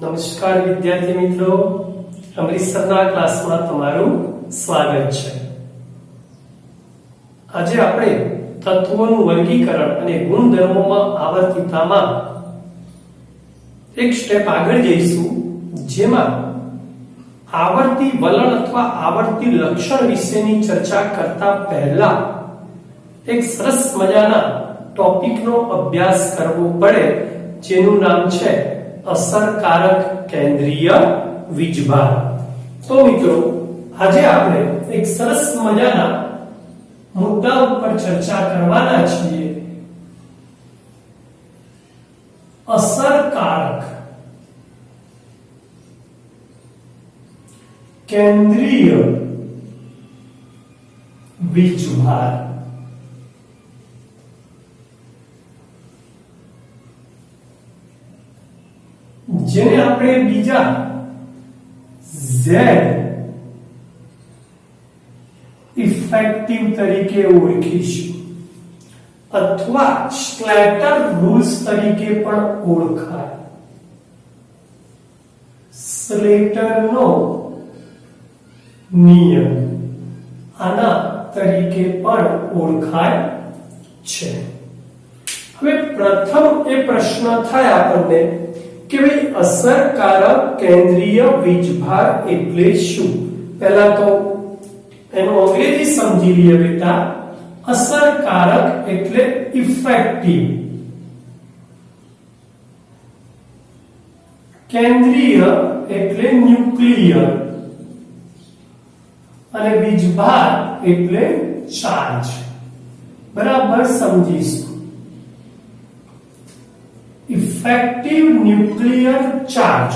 નમસ્કાર વિદ્યાર્થી મિત્રો, અમૃતસરના ક્લાસમાં તમારું સ્વાગત છે। આજે આપણે તત્વોનું વર્ગીકરણ અને ગુણધર્મોમાં આવર્તિતામાં એક સ્ટેપ આગળ જઈશું, જેમાં આવર્તી વલણ અથવા આવર્તી લક્ષણ વિશેની ચર્ચા કરતા પહેલા એક સરસ મજાના ટોપિકનો અભ્યાસ કરવો પડે, જેનું નામ છે અસરકારક કેન્દ્રીય વીજભાર। તો મિત્રો, આજે આપણે એક સરસ મજાના મુદ્દા ઉપર ચર્ચા કરવાના છીએ। અસરકારક કેન્દ્રીય વીજભાર। જેને આપણે બીજા Z ઇફેક્ટિવ તરીકે ઓળખીશું અથવા સ્લેટર રૂલ્સ તરીકે પણ ઓળખાય। સ્લેટરનો નિયમ આના તરીકે પણ ઓળખાય છે। હવે પ્રથમ એ પ્રશ્ન થાય આપણને કે ભાઈ અસરકારક કેન્દ્રીય વીજભાર એટલે શું? પહેલા તો એનું અંગ્રેજી સમજી લઈએ બેટા। અસરકારક એટલે ઇફેક્ટિવ, કેન્દ્રીય એટલે ન્યુક્લિયર અને વીજભાર એટલે ચાર્જ। બરાબર સમજીશું। ઇફેક્ટિવ ન્યુક્લિયર ચાર્જ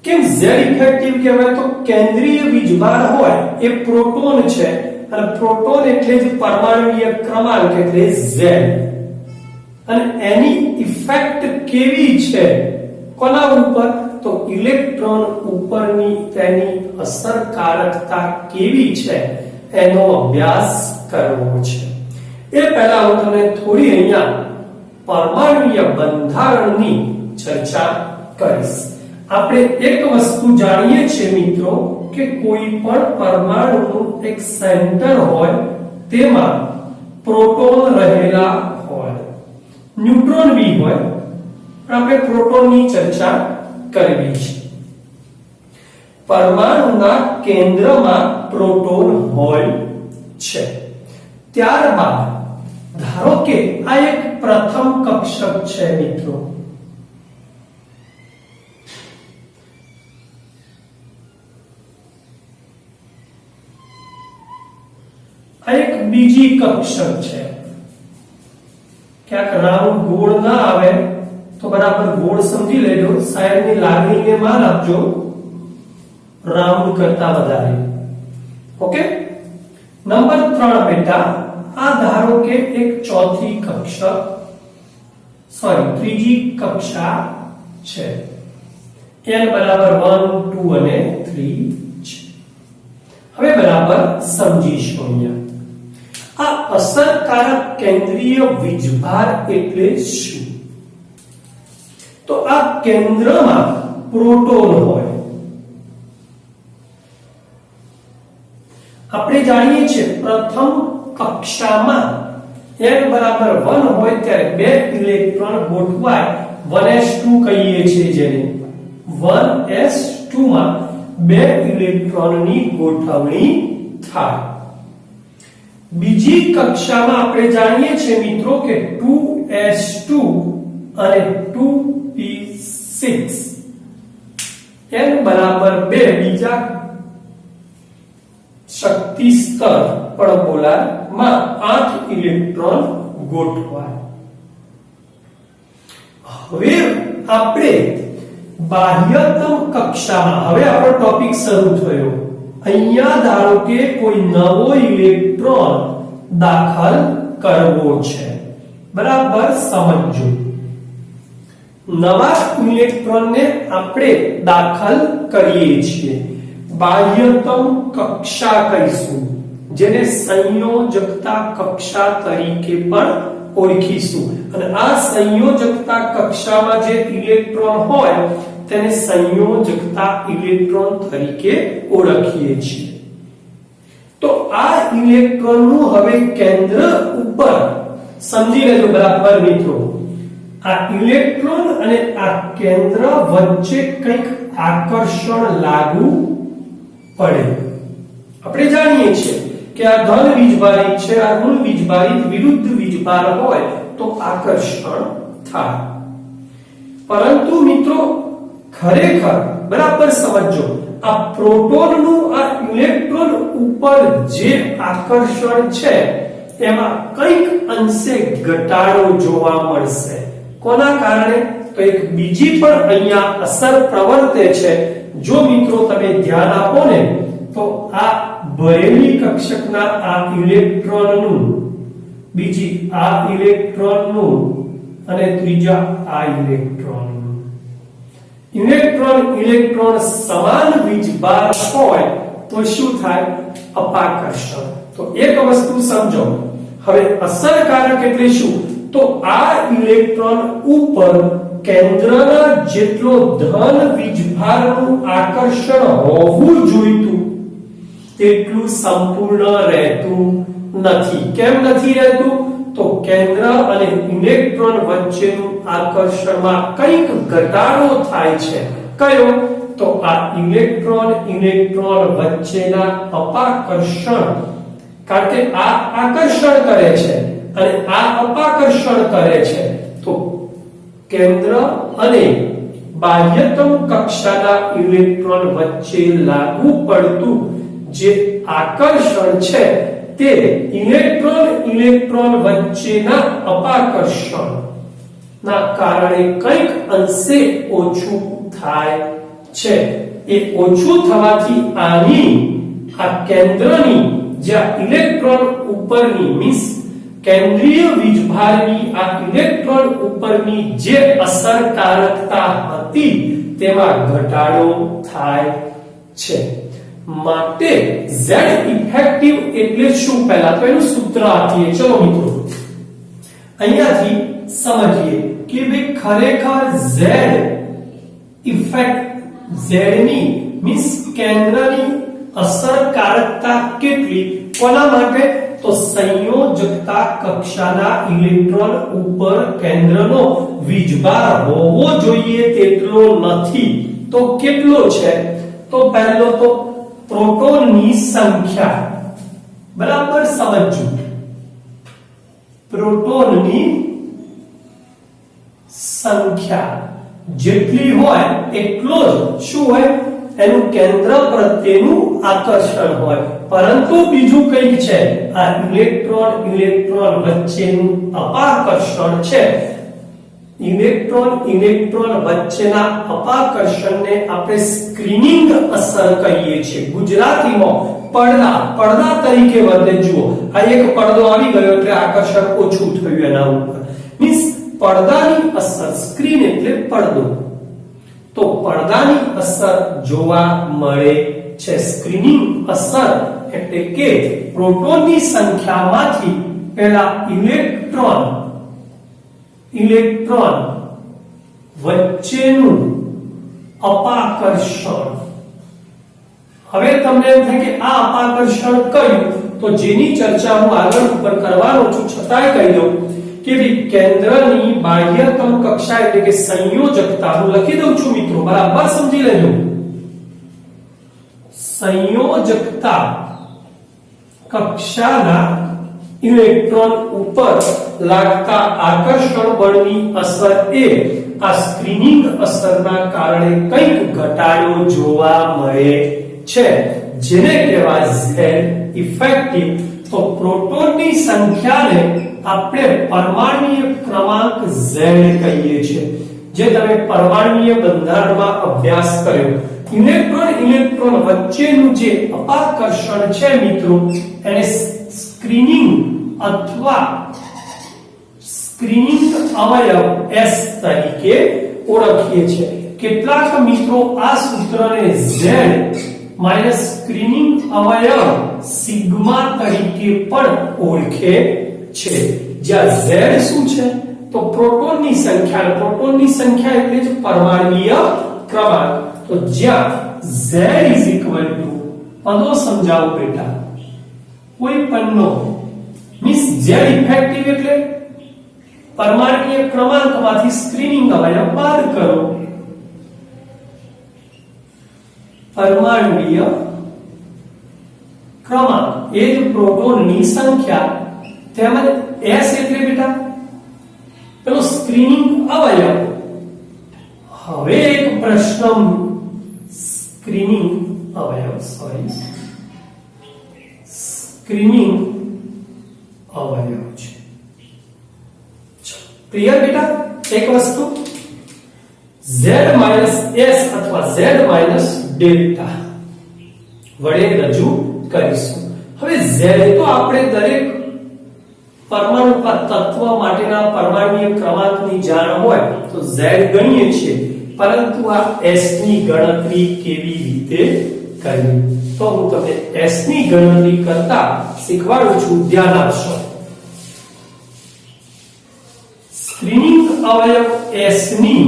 કેમ Z ઇફેક્ટિવ કહેવાય? તો કેન્દ્રીય વીજભાર હોય એ પ્રોટોન છે, અને પ્રોટોન એટલે જ પરમાણુય ક્રમાંક એટલે Z, અને એની ઇફેક્ટ કેવી છે કોના ઉપર? તો ઇલેક્ટ્રોન ઉપરની તેની અસરકારકતા કેવી છે એનો અભ્યાસ કરવો છે। એ પહેલા હું તમને થોડી અહીંયા પરમાણુય બંધારણની ચર્ચા કરીશ। આપણે એક વસ્તુ જાણીએ છીએ મિત્રો કે કોઈ પણ પરમાણુનું એક સેન્ટર હોય, તેમાં પ્રોટોન રહેલા હોય, ન્યુટ્રોન બી હોય, પણ આપણે પ્રોટોનની ચર્ચા કરવી છે। પરમાણુના કેન્દ્રમાં પ્રોટોન હોય છે। ત્યારબાદ ધારો કે આ એક પ્રથમ કક્ષક છે મિત્રો, આ એક બીજી કક્ષક છે। ક્યાંક રાઉન્ડ ગોળ ના આવે તો બરાબર ગોળ સમજી લેજો, સાહેબની લાગણીને માન આપજો, રાઉન્ડ કરતા વધારે। ઓકે, નંબર 3 બેટા, આ ધારો કે એક ચોથી કક્ષા, ત્રીજી કક્ષા છે। n બરાબર 1 2 અને 3 છે। હવે બરાબર સમજીશું અહીંયા આ અસરકારક કેન્દ્રીય વીજભાર એટલે શું? તો આ કેન્દ્રમાં પ્રોટોન હોય। આપણે જાણીએ છીએ પ્રથમ કક્ષામાં n બરાબર 1 હોય ત્યારે બે ઇલેક્ટ્રોન ગોઠવાય, 1s2 કહીએ છીએ જેને, 1s2 માં બે ઇલેક્ટ્રોનની ગોઠવણી થાય। બીજી કક્ષામાં આપણે જાણીએ છીએ મિત્રો કે 2s2 અને 2p6, n બરાબર 2 બીજા શક્તિ સ્તર પરબોલામાં 8 ઇલેક્ટ્રોન ગોઠવાય। હવે આપણે બાહ્યતમ કક્ષામાં, હવે આપણો ટોપિક શરૂ થયો। અહીંયા ધારો કે કોઈ નવો ઇલેક્ટ્રોન દાખલ કરવો છે, બરાબર સમજો। નવા ઇલેક્ટ્રોનને આપણે દાખલ કરીએ છીએ, બાહ્યતમ કક્ષા કહીશું, જેને સંયોજકતા કક્ષા તરીકે પણ ઓળખીશું અને આ સંયોજકતા કક્ષામાં જે ઇલેક્ટ્રોન હોય તેને સંયોજકતા ઇલેક્ટ્રોન તરીકે ઓળખીએ છીએ। તો આ ઇલેક્ટ્રોનનું હવે કેન્દ્ર ઉપર સમજી લેજો બરાબર મિત્રો। આ ઇલેક્ટ્રોન અને આ કેન્દ્ર વચ્ચે કંઈક આકર્ષણ લાગુ પડે। આપણે જાણીએ છીએ કે આ ધન વીજભારિત છે, આ ઋણ વીજભારિત વિરુદ્ધ વીજભાર હોય તો આકર્ષણ થાય। પરંતુ મિત્રો ખરેખર બરાબર સમજો, આ પ્રોટોનનું આ ઇલેક્ટ્રોન ઉપર જે આકર્ષણ છે એમાં કંઈક અંશે ઘટાડો જોવા મળશે। કોના કારણે? તો એક બીજી પણ અહીંયા અસર પ્રવર્તે છે। જો મિત્રો તમે ધ્યાન આપો ને તો આ ભરેલી કક્ષકના આ ઇલેક્ટ્રોનનું, બીજી આ ઇલેક્ટ્રોનનું અને ત્રીજા આ ઇલેક્ટ્રોનનું, ઇલેક્ટ્રોન સમાન વીજભાર હોય તો શું થાય? અપાકર્ષણ। તો એક વસ્તુ સમજો, હવે અસરકારક એટલે શું? તો આ ઇલેક્ટ્રોન ઉપર કેન્દ્રના જેટલો ધન વીજભારનું આકર્ષણ હોવું જોઈતું તેટલું સંપૂર્ણ રહેતું નથી। કેમ નથી રહેતું? તો કેન્દ્ર અને ઇલેક્ટ્રોન વચ્ચેનું આકર્ષણમાં કંઈક ઘટાડો થાય છે। કયો? તો આ ઇલેક્ટ્રોન વચ્ચેના અપાકર્ષણ, કારણ કે આ આકર્ષણ કરે છે અને આ અપાકર્ષણ કરે છે, તો કેન્દ્ર અને બાહ્યતમ કક્ષાના ઇલેક્ટ્રોન વચ્ચે લાગુ પડતું જે આકર્ષણ છે તે ઇલેક્ટ્રોન વચ્ચેના અપાકર્ષણના કારણે કંઈક અંશે ઓછું થાય છે। એ ઓછું થવાથી આની આ કેન્દ્રની જ્યાં ઇલેક્ટ્રોન ઉપરની મીન્સ કેન્દ્રીય વીજભારની આ ઇલેક્ટ્રોન ઉપરની જે અસરકારકતા હતી તેમાં ઘટાડો થાય છે। માટે Z ઇફેક્ટિવ એટલે શું? પહેલા તો એનું સૂત્ર આપીએ। ચલો મિત્રો અહીંયાથી સમજીએ કે ભાઈ ખરેખર Z ઇફેક્ટ, Z ની મીન્સ કેન્દ્રની અસરકારકતા કેટલી? કોના માટે? તો સંયોજકતા કક્ષાના ઇલેક્ટ્રોન ઉપર કેન્દ્રનો વીજભાર હોવો જોઈએ તેટલો નથી। તો કેટલો છે? તો પહેલો તો પ્રોટોનની સંખ્યા, બરાબર સમજો, પ્રોટોનની સંખ્યા જેટલી હોય એટલો જ શું હોય? એનું કેન્દ્ર પ્રત્યેનું આકર્ષણ હોય। પરંતુ બીજું કંઈક છે, આ ઇલેક્ટ્રોન વચ્ચેનું અપાકર્ષણ છે। ઇલેક્ટ્રોન વચ્ચેના અપાકર્ષણને આપણે સ્ક્રીનિંગ અસર કહીએ છીએ। ગુજરાતીમાં પડદા તરીકે વર્તે। જુઓ, આ એક પડદો આવી ગયો એટલે આકર્ષણ ઓછું થયું એના ઉપર, મીન્સ પડદાની અસર, સ્ક્રીન એટલે પડદો, તો પડદાની અસર જોવા મળે છે। સ્ક્રીનિંગ અસર એટલે કે પ્રોટોનની સંખ્યામાંથી પહેલા ઇલેક્ટ્રોન વચ્ચેનું અપાકર્ષણ। હવે તમને એમ થાય કે આ અપાકર્ષણ કયું? તો જેની ચર્ચા હું આગળ ઉપર કરવાનો છું, છતાંય કહી દઉં કે કેન્દ્રની બાહ્યતમ કક્ષા એટલે કે સંયોજકતા, હું લખી દઉં છું મિત્રો, બરાબર સમજી લેજો। સંયોજકતા કક્ષાના ઇલેક્ટ્રોન ઉપર લાગતા આકર્ષણ બળની અસર એ આ સ્ક્રીનિંગ અસરના કારણે કંઈક ઘટાડો જોવા મળે છે, જેને કહેવાય Z ઇફેક્ટિવ। તો પ્રોટોનની સંખ્યાને આપણે પરમાણુય ક્રમાંક Z કહીએ છીએ, જે તમે પરમાણુય બંધારણમાં અભ્યાસ કર્યો। ઇલેક્ટ્રોન વચ્ચેનું જે અપાકર્ષણ છે મિત્રો, એને સ્ક્રીનિંગ અથવા સ્ક્રીનિંગ અવયવ S તરીકે ઓળખીએ છીએ। કેટલાક મિત્રો આ સૂત્રને Z માઈનસ સ્ક્રીનિંગ અવયવ સિગ્મા તરીકે પણ ઓળખે છે, જ્યાં z શું છે તો પ્રોટોનની સંખ્યા, પ્રોટોનની સંખ્યા એટલે જ પરમાણુય ક્રમાંક. તો જ્યાં z પદો સમજાવો બેટા, કોઈ પદનો મીન્સ z ઇફેક્ટિવ એટલે પરમાણુય ક્રમાંકમાંથી સ્ક્રીનિંગ અવયવ બાદ કરો. પરમાણુય ક્રમાંક એ જ પ્રોટોનની સંખ્યા તેમજ s એટલે બેટા પેલો સ્ક્રીનિંગ અવયવ. હવે એક પ્રશ્ન સ્ક્રીનિંગ અવયવ સ્ક્રીનિંગ અવયવ છે. ક્લિયર બેટા? એક વસ્તુ z s અથવા z ડેલ્ટા વડે રજૂ કરીશું. હવે z તો આપણે દરેક પરમાણુ તત્વ માટેના પરમાણુય ક્રમાંકની જાણ હોય તો z ગણીએ છીએ, પરંતુ આ s ની ગણતરી કેવી રીતે કરવી તો હું તમને s ની ગણતરી કરતા શીખવાડું છું. ધ્યાન આપશો. સ્ક્રીનિંગ અવયવ s ની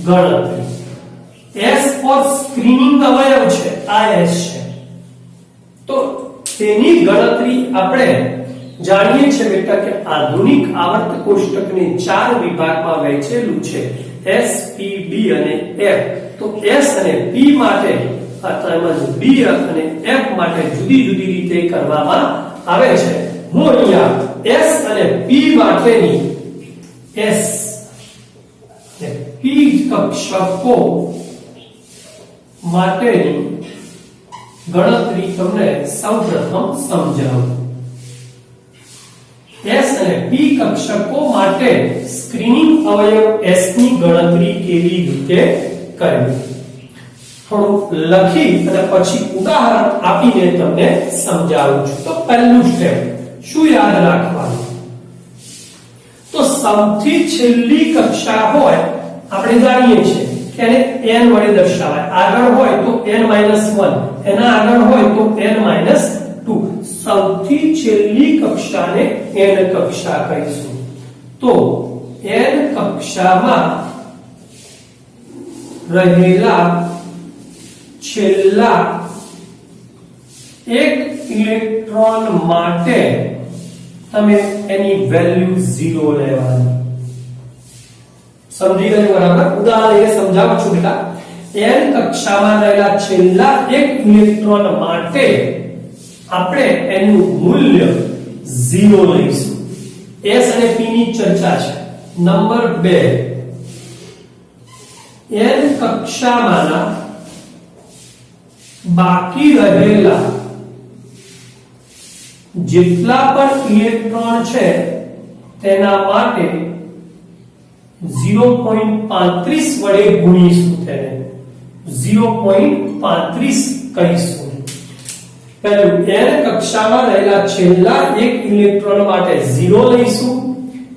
ગણતરી. s પર સ્ક્રીનિંગ અવયવ છે, આ s છે, તો તેની ગણતરી આપણે જાણીએ છીએ બેટા કે આધુનિક આવર્ત કોષ્ટકને 4 વિભાગમાં વહેંચેલું છે, s p b અને f. તો s અને p માટે તેમજ b અને f માટે જુદી જુદી રીતે કરવામાં આવે છે. હું અહીંયા s અને p માટેની s અને p કક્ષકો માટેની ગણતરી તમને સૌપ્રથમ સમજાવું. s અને p કક્ષકો માટે સ્ક્રીનિંગ અવયવ s ની ગણતરી કેવી રીતે કરવી થોડું લખી અને પછી ઉદાહરણ આપીને તમને સમજાવું છું. તો પહેલું સ્ટેપ શું યાદ રાખવાનું? તો સૌથી છેલ્લી કક્ષા હોય આપણે જાણીએ છીએ કે એને n વડે દર્શાવાય. આગળ હોય તો n-1, એના આગળ હોય તો n-2. સૌથી છેલ્લી કક્ષાને n કક્ષા કહીશું. તો n કક્ષામાં રહેલા છેલ્લા એક ઇલેક્ટ્રોન માટે તમે એની વેલ્યુ 0 લેવાની. સમજી ગયું બરાબર? ઉદાહરણ એ સમજાવું છું બેટા. n કક્ષામાં રહેલા છેલ્લા એક ઇલેક્ટ્રોન માટે આપણે એનું મૂલ્ય 0 લઈશું. s અને p ની ચર્ચા છે. નંબર 2, n કક્ષામાંના બાકી રહેલા જેટલા પણ ઇલેક્ટ્રોન છે તેના માટે 0.35 વડે ગુણીશું. તેને 0.35 કહીશું. પહેલું n કક્ષામાં રહેલા છેલ્લા એક ઇલેક્ટ્રોન માટે 0 લઈશું.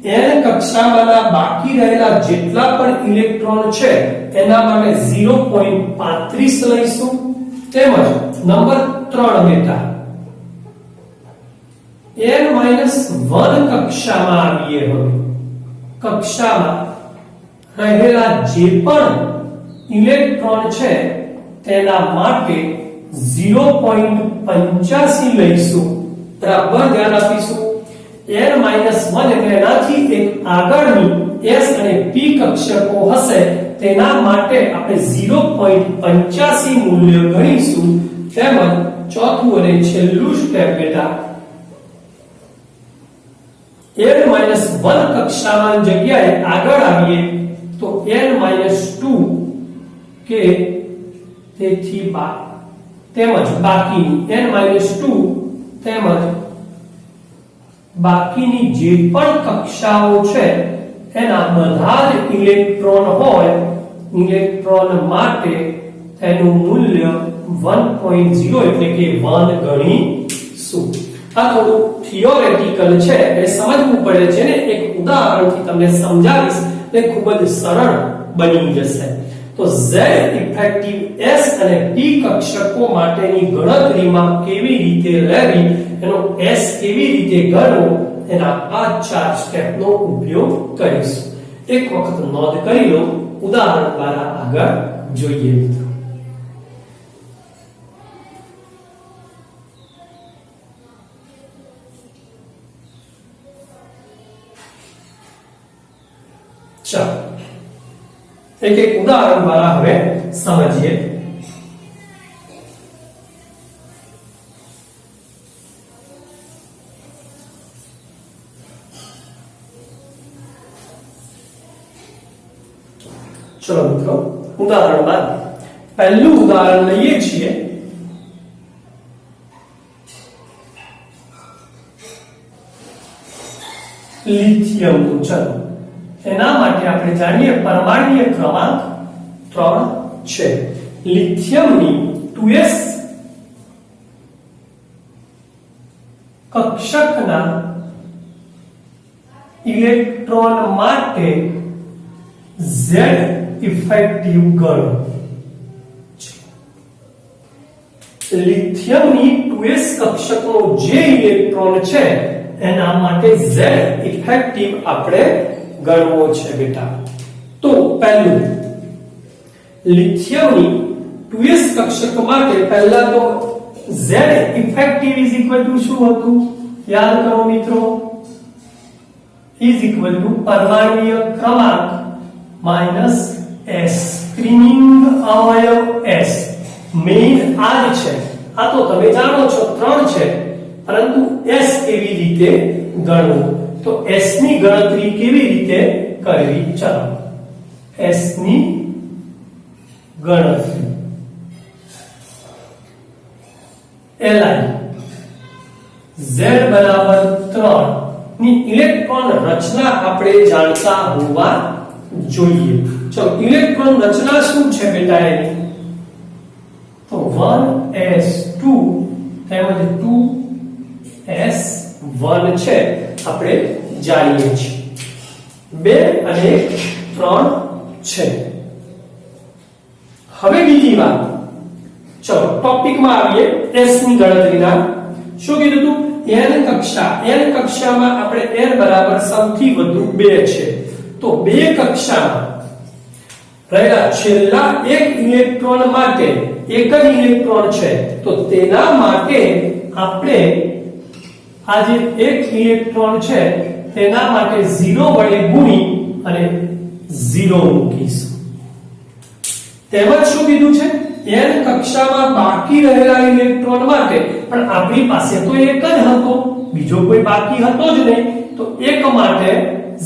n કક્ષામાંના બાકી રહેલા જેટલા પણ ઇલેક્ટ્રોન છે એના માટે 0.35 લઈશું. તેમજ નંબર 3 બેટા n-1 કક્ષામાં આવીએ. હવે કક્ષામાં રહેલા જે પણ ઇલેક્ટ્રોન છે તેના માટે 0.85 લઈશું. બરાબર ધ્યાન આપીશું. n-1 એટલે એનાથી એક આગળની s અને p કક્ષકો હશે તેના માટે આપણે 0.85 મૂલ્ય ગણીશું. તેમજ ચોથું અને છેલ્લું સ્ટેપ બેટા n-1 કક્ષામાં જગ્યાએ આગળ આવીએ તો n-2 કે તેથી તેમજ બાકીની n-2 તેમજ બાકીની જે પણ કક્ષાઓ છે એના બધા જ ઇલેક્ટ્રોન હોય ઇલેક્ટ્રોન માટે તેનું મૂલ્ય 1.0 એટલે કે 1 ગણીશું. આ થોડું થિયોરેટિકલ છે એટલે સમજવું પડે છે ને. એક ઉદાહરણથી તમને સમજાવીશ એટલે ખૂબ જ સરળ બની જશે. તો તો z ઇફેક્ટિવ s અને p કક્ષકો માટેની ગણતરીમાં કેવી રીતે લેવી, એનો s કેવી રીતે ગણવો, એના આ 4 સ્ટેપનો ઉપયોગ કરીશું. એક વખત નોંધ કરી લો, ઉદાહરણ દ્વારા આગળ જોઈએ મિત્રો. ચાલો એક એક ઉદાહરણ દ્વારા હવે સમજીએ. ચલો મિત્રો, ઉદાહરણમાં પહેલું ઉદાહરણ લઈએ છીએ. લિથિયમનું. ચલો એના માટે આપણે જાણીએ પરમાણ્વીય ક્રમાંક 3 છે. લિથિયમની 2s કક્ષકના ઇલેક્ટ્રોન માટે z ઇફેક્ટિવ ગણો. લિથિયમની 2s કક્ષકનો જે ઇલેક્ટ્રોન છે એના માટે z ઇફેક્ટિવ આપણે ગણવો છે બેટા. તો પહેલું લિથિયમની 2s કક્ષક માટે પહેલા તો z effective is equal to શું હતું, યાદ કરો મિત્રો, ઇઝ ઇક્વલ ટુ પરમાણ્વીય ક્રમાંક માઈનસ s, સ્ક્રીનિંગ અવયવ s. મેઇન આ જ છે, આ તો તમે જાણો છો 3 છે, પરંતુ s કેવી રીતે ગણવું, તો s ની ગણતરી કેવી રીતે કરવી. ચાલો s ની ગણતરી li z બરાબર 3 ની ઇલેક્ટ્રોન રચના આપણે જાણતા હોવા જોઈએ. ચલો ઇલેક્ટ્રોન રચના શું છે બેટા એની, તો 1s2 તેમજ 2s1 છે આપણે જાણીએ છીએ. 2 અને 3 છે. હવે બીજી વાત, ચલો ટોપિકમાં આવીએ. s ની ગણતરીના શું કીધું હતું, n કક્ષામાં આપણે n બરાબર સૌથી વધુ 2 છે. તો 2 કક્ષામાં રહેલા છેલ્લા એક ઇલેક્ટ્રોન માટે એક જ ઇલેક્ટ્રોન છે, તો તેના માટે આપણે આ જે એક ઇલેક્ટ્રોન છે તેના માટે 0 વડે ગુણી અને 0 મૂકીશું. તેમજ શું કીધું છે, n કક્ષામાં બાકી રહેલા ઇલેક્ટ્રોન માટે પણ આપણી પાસે તો એક જ હતો, બીજો કોઈ બાકી હતો જ નહીં, તો એક માટે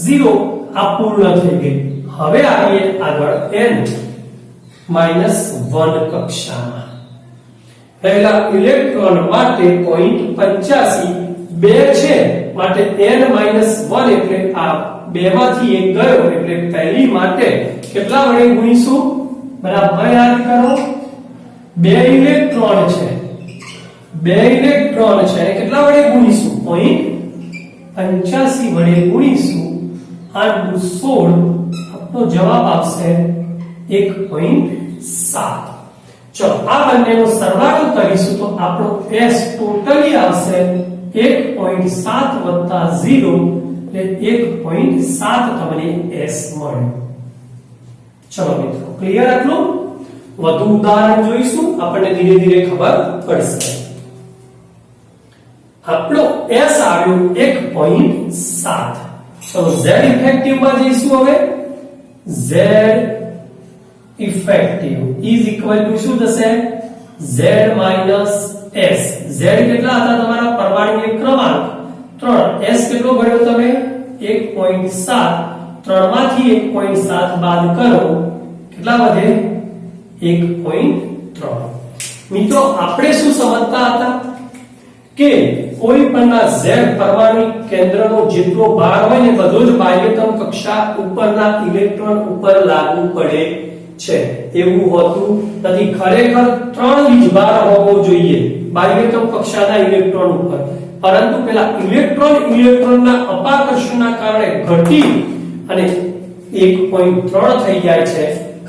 0 આ પૂર્ણ થઈ ગઈ. હવે આવીએ આગળ n-1 કક્ષામાં રહેલા ઇલેક્ટ્રોન માટે 0.85 2 છે, માટે n-1 એટલે આ બે માંથી એક ગયો, એટલે પહેલી માટે કેટલા વડે ગુણીશું, બરાબર યાદ કરો, 2 ઇલેક્ટ્રોન છે, 2 ઇલેક્ટ્રોન છે, કેટલા વડે ગુણીશું, 0.85 વડે ગુણીશું, 8 × 16 તો જવાબ આવશે 1.7. ચલો આ બંનેનો સરવાળો કરીશું તો આપણો s ટોટલી આવશે 1.7 + 0 એટલે 1.7 તમને s મળે. ચલો મિત્રો ક્લિયર આટલું? વધુ ઉદાહરણ જોઈશું, આપણને ધીરે ધીરે ખબર પડશે. આપણો s આવ્યો 1.7. ચલો z ઇફેક્ટિવ માં જઈશું. હવે z effective is equal to શું થશે, z - s. z કેટલા હતા તમારા પરમાણ્વીય ક્રમાંક 3, s કેટલો ગણ્યો તમે 1.7, 3 માંથી 1.7 બાદ કરો કેટલા વધે 1.3. મિત્રો આપણે શું સમજતા હતા કે કોઈ પણના z પરમાણુ કેન્દ્રનો જેટલો ભાર હોય ને બધો જ બાહ્યતમ કક્ષા ઉપરના ઇલેક્ટ્રોન ઉપર લાગુ પડે છે, એવું હોતું નથી. ખરેખર 3 જ ભાર હોવો જોઈએ બાહ્યતમ કક્ષાના ઇલેક્ટ્રોન ઉપર, પરંતુ પેલા ઇલેક્ટ્રોનના અપાકર્ષણના કારણે ઘટી અને 1.3 થઈ જાય છે.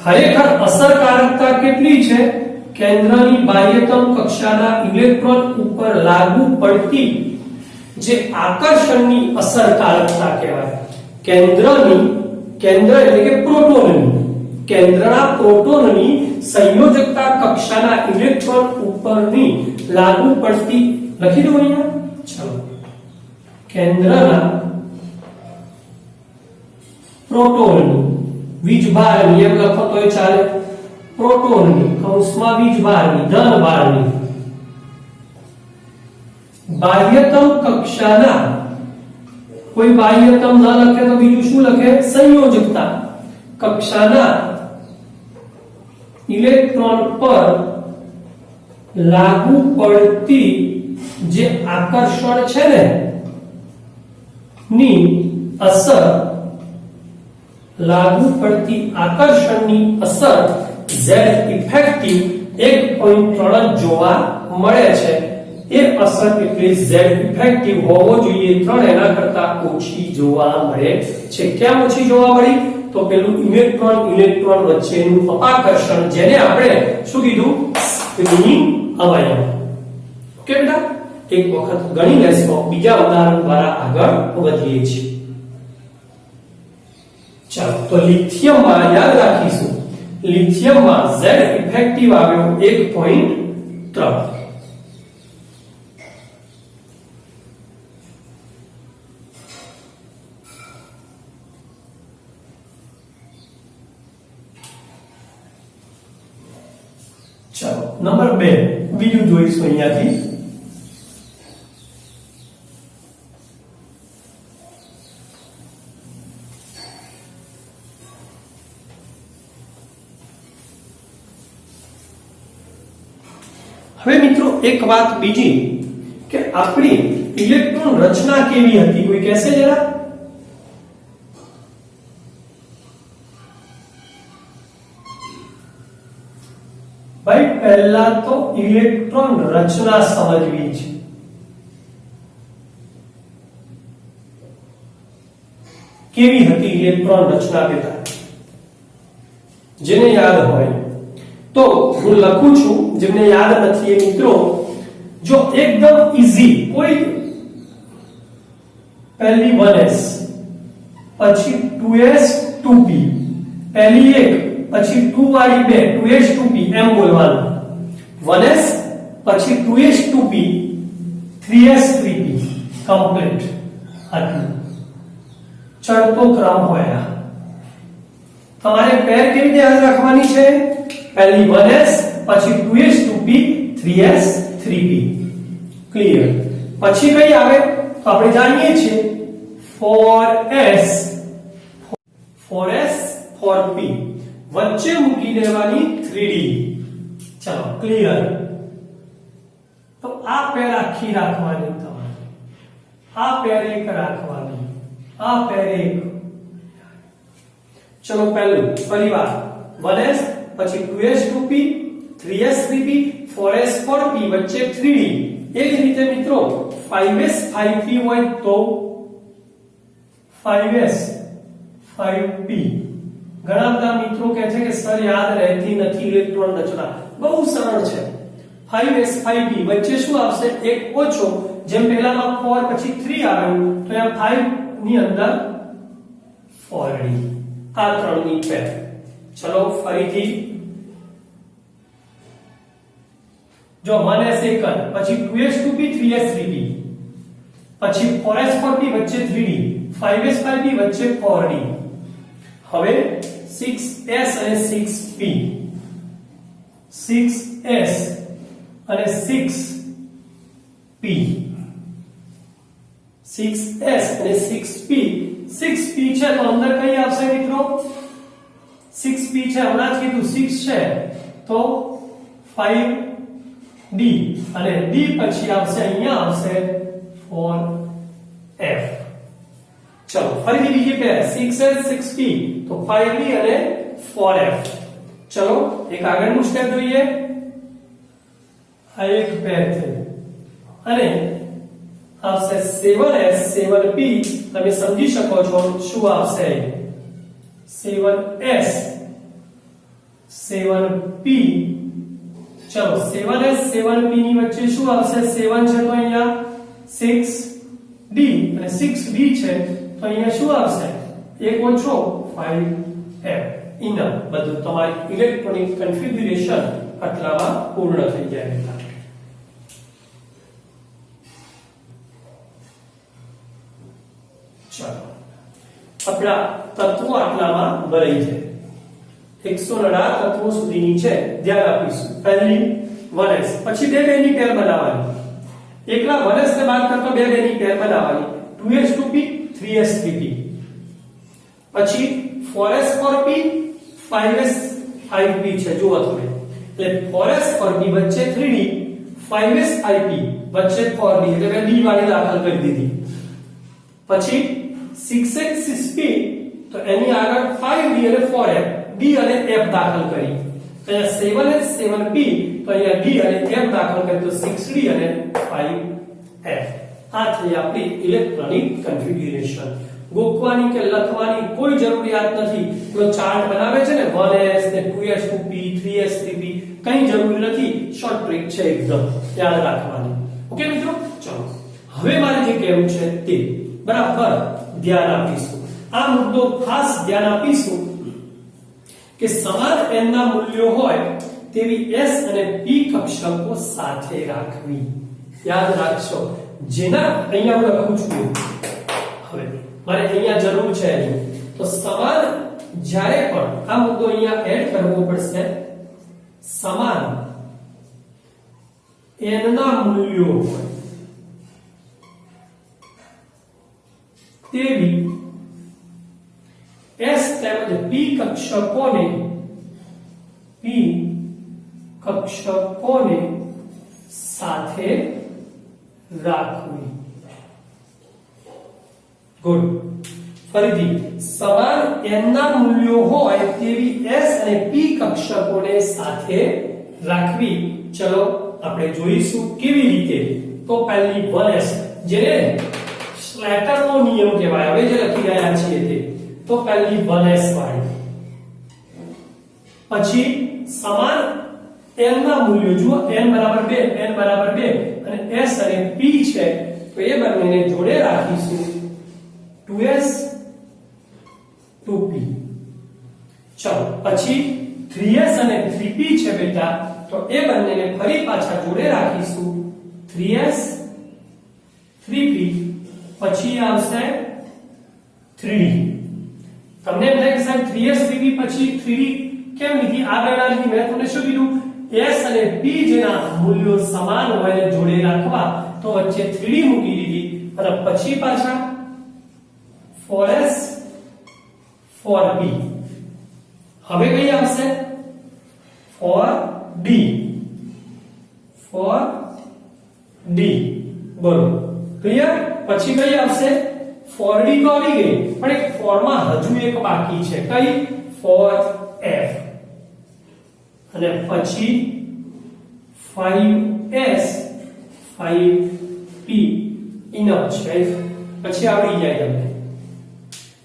ખરેખર અસરકારકતા કેટલી છે? કેન્દ્રની બાહ્યતમ કક્ષાના ઇલેક્ટ્રોન ઉપર લાગુ પડતી જે આકર્ષણની અસરકારકતા કહેવાય. કેન્દ્ર એટલે કે પ્રોટોનની, કેન્દ્રના પ્રોટોનની સંયોજકતા કક્ષાના ઇલેક્ટ્રોન ઉપરની લાગુ પડતી, લખી દો અહીંયા. ચલો, કેન્દ્રના પ્રોટોનની વીજભારની, એમ લખો તોય ચાલે, પ્રોટોનની કૌંસમાં વીજભારની, ધનભારની બાહ્યતમ કક્ષાના, કોઈ બાહ્યતમ ન લખે તો બીજું શું લખે? સંયોજકતા કક્ષાના ઇલેક્ટ્રોન પર લાગુ પડતી જે આકર્ષણ છે ને ની અસર, લાગુ પડતી આકર્ષણની અસર Z ઇફેક્ટિવ 1.3 જોવા મળે છે. એ અસર એટલે Z ઇફેક્ટિવ હોવો જોઈએ 3, એના કરતા ઓછી જોવા મળે છે. કેમ ઓછી જોવા મળી? તો પેલું ઇલેક્ટ્રોન વચ્ચેનું અપાકર્ષણ, જેને આપણે શું કીધું? સ્પિનિંગ અવયવ. ઓકે બેટા, એક વખત ગણી લેશો, બીજા ઉદાહરણ દ્વારા આગળ વધીએ છીએ. ચાલો, તો લિથિયમમાં યાદ રાખીશું, લિથિયમમાં Z ઇફેક્ટિવ આવ્યો 1.3. ચાલો, નંબર 2 બીજું જોઈશું અહીંયાથી. હવે મિત્રો એક વાત બીજી કે આપણી ઇલેક્ટ્રોન રચના કેવી હતી, કોઈ કહેશે જરા? ભાઈ પહેલા તો ઇલેક્ટ્રોન રચના સમજવી છે. કેવી હતી ઇલેક્ટ્રોન રચના બેટા? જેને યાદ હોય તો હું લખું છું, જેમને યાદ નથી એ મિત્રો જો એકદમ ઈઝી, કોઈ પહેલી 1s પછી 2s 2p, પહેલી એક પછી 2 વાળી 2 2s 2p એમ બોલવાનું, 1s પછી 2s 2p 3s 3p complete. આટલું ચડતો ક્રમ હોય. તમારે પેર કેવી રીતે યાદ રાખવાની છે? પહેલી 1s પછી 2s 2p 3s 3p. Clear? પછી કઈ આવે તો આપણે જાણીએ છીએ 4s 4p, વચ્ચે મૂકી દેવાની 3d. ચલો, ક્લિયર? તો આ પેર આખી રાખવાની, તમારે આ પેર એક રાખવાની, આ પેર એક. ચલો, પહેલું ફરીવાર 1s પછી 2s 2p 3s 3p 4s 4p વચ્ચે 3d. એ જ રીતે મિત્રો 5s 5p હોય તો 5s 5p. ઘણા બધા મિત્રો કહે છે કે સર યાદ રહેતી નથી ઇલેક્ટ્રોન રચના. બહુ સરળ છે. 5s 5p વચ્ચે શું આવશે? એક ઓછો, જેમ પહેલામાં 4 પછી 3 આવ્યું તો અહીંયા 5 ની અંદર 4d. આ ત્રણની પેર. ચલો ફરીથી જો 1s એક પછી 2s 2p 3s 3p પછી 4s 4p વચ્ચે 3d 5s 5p વચ્ચે 4d. હવે 6s અને 6p 6s અને 6p 6s અને 6p 6p છે તો અંદર કઈ આવશે મિત્રો? 6p છે, હમણાં જ કીધું 6 છે તો 5d અને d પછી આવશે, અહીંયા આવશે 4f. ચલો ફરીથી બીજી પેર 6s 6p તો 5d અને 4f. ચલો એક આગળનું સ્ટેપ જોઈએ. આ એક પેર છે અને આવશે 7s 7p. તમે સમજી શકો છો શું આવશે? 7s 7p ચલો 7s 7p ની વચ્ચે શું આવશે 7 છે તો અહીંયા 6d અને 6d છે તો અહીંયા શું આવશે 1 ઓછો 5f ઇનફ બધું તમારી ઇલેક્ટ્રોનિક કન્ફિગ્યુરેશન આટલામાં પૂર્ણ થઈ જાય ચાલો આપણા તત્વો આટલામાં ભરાઈ છે 118 તત્વો સુધીની છે ધ્યાન આપીશું પહેલી 1s પછી બે બેની પેર બનાવવાની એકલા 1s ને બાદ કરતો બે બેની પેર બનાવવાની 2s2p 3s3p પછી 4s 4p 5s 5p છે જુઓ તમે એટલે 4s 4p વચ્ચે 3d 5s 5p વચ્ચે 4d એટલે d વાળી દાખલ કરી દીધી પછી 6x 6p તો એની આગળ 5d અને 4f d અને f દાખલ કરી અહીંયા 7x 7p તો અહીંયા d અને f દાખલ કરી તો 6d અને 5f આ થઈ આપણી ઇલેક્ટ્રોનિક કન્ફિગ્યુરેશન ગોખવાની કે લખવાની કોઈ જરૂરિયાત નથી તો ચાર્ટ બનાવે છે ને 1s ને 2s 2p 3s 3p કઈ જરૂર નથી શોર્ટ ટ્રિક છે એકદમ યાદ રાખવાની ઓકે મિત્રો ચલો હવે મારે જે કહેવું છે તે બરાબર ધ્યાન આપીશું આ મુદ્દો ખાસ ધ્યાન આપીશું કે સમાન n ના મૂલ્યો હોય તેવી s અને p કક્ષકો સાથે રાખવી યાદ રાખશો જેના અહીંયા હું લખું છું હવે મારે અહીંયા જરૂર છે એની તો સમાન જ્યારે પણ આ મુદ્દો અહીંયા એડ કરવો પડશે સમાન n ના મૂલ્યો હોય તેવી s તેમજ p કક્ષકોને સાથે રાખવી ગુડ ફરીથી સમાન n ના મૂલ્યો હોય તેવી s અને p કક્ષકોને સાથે રાખવી ચલો આપણે જોઈશું કેવી રીતે તો પહેલી 1s જેને સ્લેટરનો નિયમ કહેવાય હવે જે લખી રહ્યા છીએ તે તો પહેલી 1s વાળી પછી સમાન n ના મૂલ્યો જુઓ n બરાબર 2 અને s અને p છે તો એ બંનેને જોડે રાખીશું 2s 2p ચલો પછી 3s અને 3p છે બેટા તો એ બંનેને ફરી પાછા જોડે રાખીશું 3s 3p પછી આવશે 3d તમને એમ થાય કે સાહેબ 3s 3p પછી 3d કેમ લીધી આગળના લીધી મેં તમને શું કીધું s અને p જેના મૂલ્યો સમાન હોય ને જોડે રાખવા તો વચ્ચે 3d મૂકી દીધી અને પછી પાછા 4s 4p હવે કઈ આવશે 4d બરોબર ક્લિયર પછી કઈ આવશે 4d તો આવી ગઈ પણ એક 4 માં હજુ એક બાકી છે કઈ 4f અને પછી 5s 5p ઇનફ છે પછી આવડી જાય તમને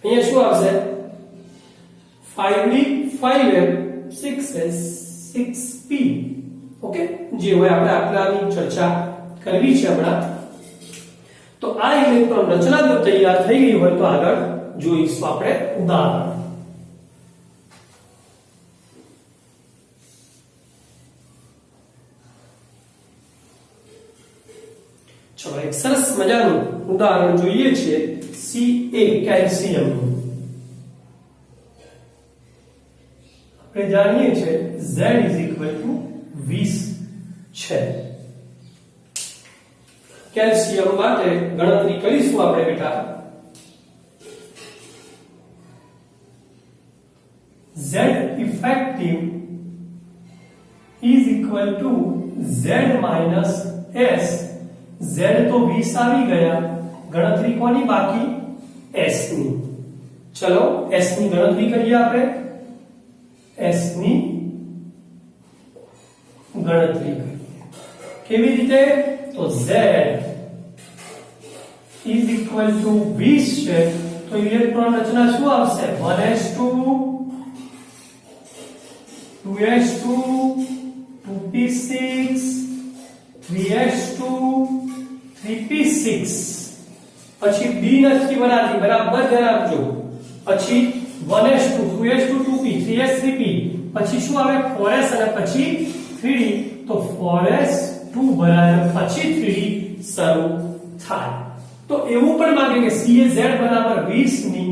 અહીંયા શું આવશે 5d 5f 6s 6p okay જે હોય આપણે આટલાની ચર્ચા કરવી છે હમણાં તો આ ઇલેક્ટ્રોન રચના જો તૈયાર થઈ ગઈ હોય તો આગળ જોઈશું આપણે ઉદાહરણ ચલો એક સરસ મજાનું ઉદાહરણ જોઈએ છે Ca કેલ્શિયમ આપણે જાણીએ છીએ Z = 20 છે કેલ્શિયમ માટે ગણતરી કરીશું આપણે બેટા Z effective = Z - S Z તો 20 આવી ગયા ગણતરી કોની બાકી S ની ચલો S ની ગણતરી કરીએ આપણે S ની ગણતરી કરીએ કેવી રીતે તો Z = 20 છે તો ઇલેક્ટ્રોન રચના શું આવશે 1s2 2s2 2p6 3s2 3p6 પછી b નથી બનાતી બરાબર ધ્યાન આપજો પછી 1s2 2s2 2p 3s 3p પછી શું આવે 4s અને પછી 3d તો 4s2 બરાબર પછી 3d શરૂ થાય તો એવું પણ માંગે કે CAZ બરાબર 20 ની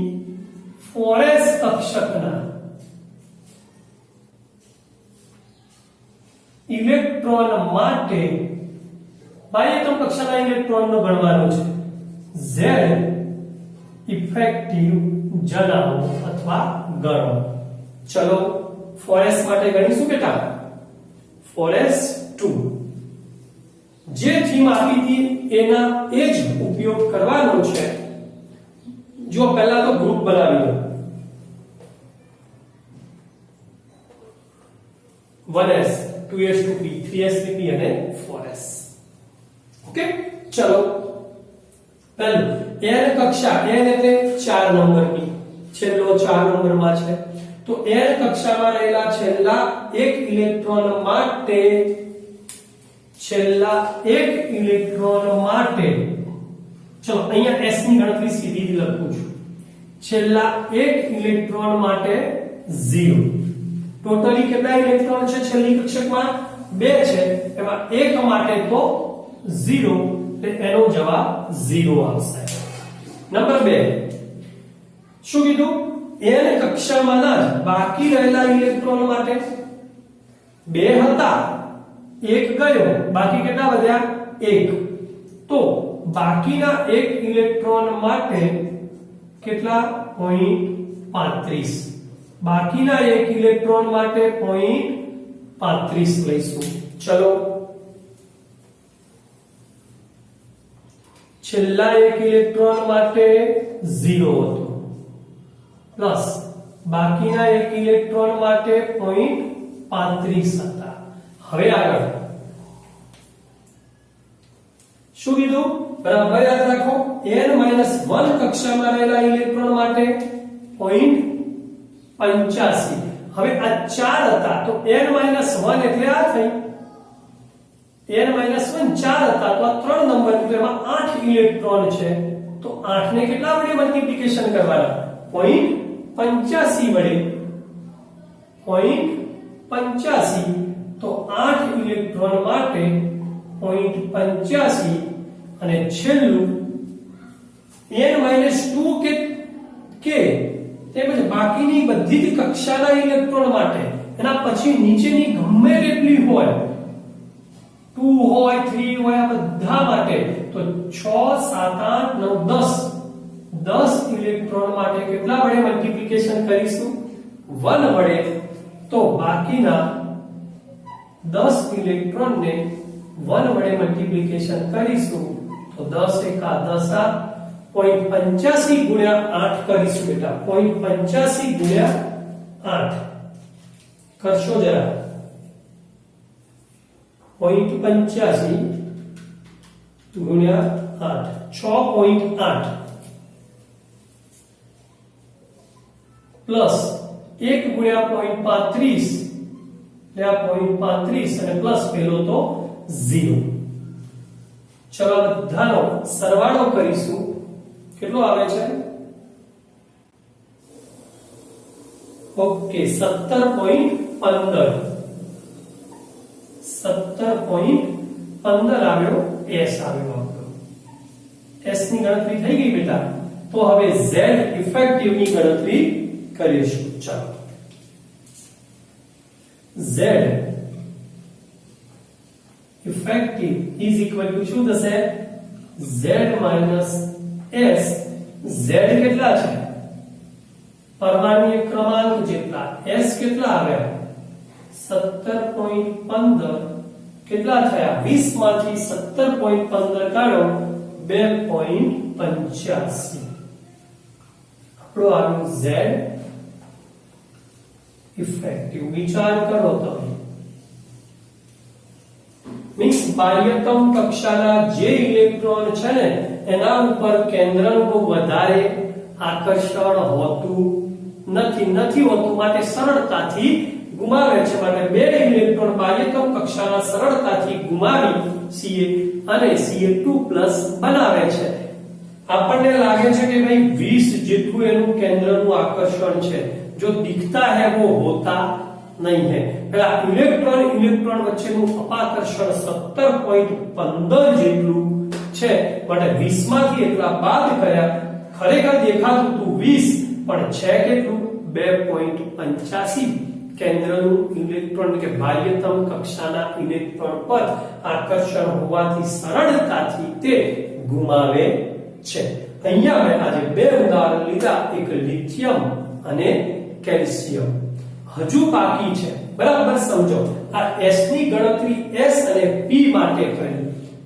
4s કક્ષકના ઇલેક્ટ્રોન માટે બાહ્યતમ કક્ષાના ઇલેક્ટ્રોનનો ગણવાનો છે Z ઇફેક્ટિવ જણાવો અથવા ગણો ચલો 4s માટે ગણીશું બેટા 4s2 જે થીમ આપી હતી એના એ જ ઉપયોગ કરવાનો છે જો પહેલા તો ગ્રુપ બનાવી લો 1s 2s 2p 3s 3p અને 4s ઓકે ચલો પહેલું n કક્ષા n એટલે 4 નંબરની છેલ્લો 4 નંબરમાં છે તો n કક્ષામાં રહેલા છેલ્લા એક ઇલેક્ટ્રોન માટે ચલો અહીંયા s ની ગણતરી સીધી લખું છું છેલ્લા એક ઇલેક્ટ્રોન માટે 0 ટોટલી કેટલા ઇલેક્ટ્રોન છે છેલ્લી કક્ષકમાં 2 છે એમાં એક માટે તો 0 એટલે એનો જવાબ 0 આવશે નંબર 2 શું કીધું n કક્ષામાંના જ બાકી રહેલા ઇલેક્ટ્રોન માટે 2 હતા એક ગયો બાકી કેટલા વધ્યા 1 તો બાકીના એક ઇલેક્ટ્રોન માટે કેટલા 0.35 બાકીના એક ઇલેક્ટ્રોન માટે 0.35 લઈશું ચલો છેલ્લા એક ઇલેક્ટ્રોન માટે 0 હતો પ્લસ બાકીના એક ઇલેક્ટ્રોન માટે 0.35 હતા હવે આગળ શું કીધું બરાબર યાદ રાખો n - 1 કક્ષામાં રહેલા ઇલેક્ટ્રોન માટે 0.85 હવે આ 4 હતા તો n - 1 એટલે આ થઈ n - 1 4 હતા તો આ 3 નંબર તો એમાં 8 ઇલેક્ટ્રોન છે તો 8 ને કેટલા વડે મલ્ટીપ્લિકેશન કરવાના 0.85 વડે 0.85 તો 8 ઇલેક્ટ્રોન માટે 0.85 અને છેલ્લું n - 2 કે તેમજ બાકીની બધી જ કક્ષાના ઇલેક્ટ્રોન માટે એના પછી નીચેની ગમે તેટલી હોય 2 હોય 3 હોય આ બધા માટે તો 6 7 8 9 10 ઇલેક્ટ્રોન માટે કેટલા વડે મલ્ટીપ્લિકેશન કરીશું 1 વડે તો બાકીના 10 ઇલેક્ટ્રોન ને 1 વડે મલ્ટીપ્લિકેશન કરીશું તો 10 એકા 10 0.85 ગુણ્યા 8 કરીશું બેટા 0.85 ગુણ્યા 8 કરશો જરા 0.85 ગુણ્યા 8 6.8 પ્લસ 1 ગુણ્યા 0.35 એટલે આ 0.35 અને પ્લસ પેલો તો 0 ચલો બધાનો સરવાળો કરીશું કેટલો આવે છે ઓકે 17.15 આવ્યો s આવ્યો આપણો s ની ગણતરી થઈ ગઈ બેટા તો હવે z ઇફેક્ટિવ ની ગણતરી કરીશું ચાલો z effective is equal to શું થશે z minus s z કેટલા છે પરમાણ્વીય ક્રમાંક જેટલા s કેટલા આવ્યા 17.15 કેટલા થયા 20 માંથી 17.15 કાઢો 2.85 આપણો આવ્યો z ઇફેક્ટિવ વિચાર કરો તમે મીન્સ બાહ્યતમ કક્ષાના જે ઇલેક્ટ્રોન છે ને એના ઉપર કેન્દ્રનું વધારે આકર્ષણ હોતું નથી હોતું માટે સરળતાથી ગુમાવે છે, માટે 2 ઇલેક્ટ્રોન બાહ્યતમ કક્ષાના સરળતાથી ગુમાવી Ca અને Ca2+ બનાવે છે. આપણને લાગે છે કે ભાઈ 20 જેટલું એનું કેન્દ્રનું આકર્ષણ છે, જો દિખતા है वो होता नहीं है. પેલા ઇલેક્ટ્રોન વચ્ચેનું અપાકર્ષણ 17.15 જેટલું છે, માટે 20 માંથી એટલા બાદ કર્યા. ખરેખર દેખાતું હતું 20, પણ છે કેટલું? 2.85 કેન્દ્રનું ઇલેક્ટ્રોન કે બાહ્યતમ કક્ષાના ઇલેક્ટ્રોન પર આકર્ષણ હોવાથી સરળતાથી તે ગુમાવે છે. અહીંયા મેં આજે 2 ઉદાહરણ લીધા, એક લિથિયમ અને કેલ્શિયમ. હજુ બાકી છે, બરાબર સમજો. આ S ની ગણતરી S અને P માટે કરી.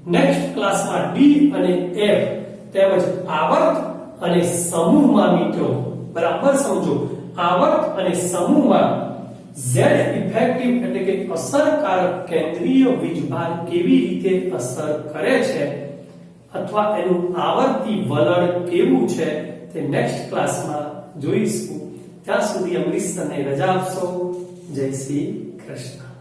નેક્સ્ટ ક્લાસમાં D અને F તેમજ આવર્ત અને સમૂહમાં મિત્રો બરાબર સમજો, આવર્ત અને સમૂહમાં Z ઇફેક્ટિવ એટલે કે અસરકારક કેન્દ્રીય વીજભાર કેવી રીતે અસર કરે છે અથવા એનું આવર્તી વલણ કેવું છે તે નેક્સ્ટ ક્લાસમાં જોઈશું. ત્યાં સુધી અમરીશ સરને રજા આપશો. જય શ્રી કૃષ્ણ.